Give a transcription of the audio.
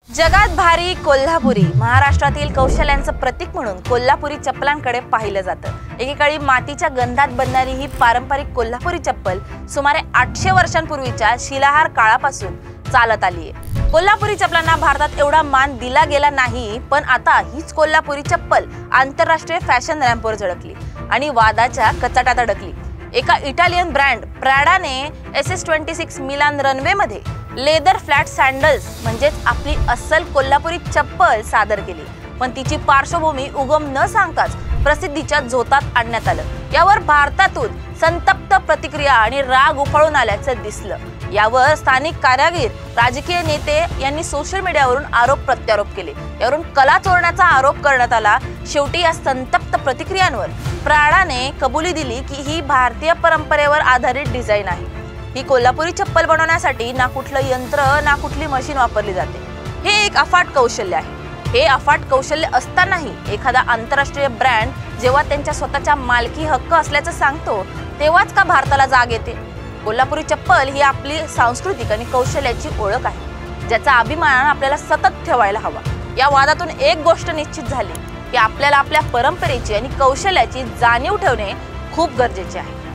जगात भारी कोल्हापुरी महाराष्ट्रातील कौशल्यांचं प्रतीक म्हणून कोल्हापुरी चप्पलांकडे पाहिलं जातं। एकेकाळी मातीच्या गंधात बनणारी ही पारंपरिक कोल्हापुरी चप्पल सुमारे 800 वर्षांपूर्वीच्या शिलाहार काळापासून चालत आली आहे। कोल्हापुरी चप्पलांना भारतात एवढा मान दिला गेला नाही, पण आता हीच कोल्हापुरी चप्पल आंतरराष्ट्रीय फॅशन रॅम्पवर झळकली आणि वादाच्या कचाट्यात अडकली। एका इटालियन ब्रँड प्राडाने SS26 मिलान रनवे मध्ये लेदर फ्लॅट सँडल्स म्हणजेच आपली अस्सल कोल्हापुरी चप्पल सादर केली, पण तिची पार्श्वभूमी उगम न सांगताच प्रसिद्धीच्या झोतात आणण्यात आलं। यावर भारतातून संतप्त प्रतिक्रिया आणि राग उफाळून आल्याचं दिसलं। यावर स्थानिक कारागीर, राजकीय नेते यांनी सोशल मीडियावरून आरोप प्रत्यारोप केले। यावरून कला चोरण्याचा आरोप करण्यात आला। शेवटी या संतप्त प्रतिक्रियांवर प्राडाने कबुली दिली की ही भारतीय परंपरेवर आधारित डिझाईन आहे। ही कोल्हापुरी चप्पल बनवण्यासाठी ना कुठलं यंत्र ना कुठली मशीन वापरली जाते। हे एक अफाट कौशल्य आहे। हे अफाट कौशल्य असतानाही एखादा आंतरराष्ट्रीय ब्रँड जेव्हा त्यांच्या स्वतःच्या मालकी हक्क असल्याचं सांगतो, तेव्हाच का भारताला जाग येते? कोल्हापुरी चप्पल ही आपली सांस्कृतिक आणि कौशल्याची ओळख आहे, ज्याचा अभिमान आपल्याला सतत ठेवायला हवा। या वादातून एक गोष्ट निश्चित झाली की आपल्याला आपल्या परंपरेची आणि कौशल्याची जाणीव ठेवणे खूप गरजेचे आहे।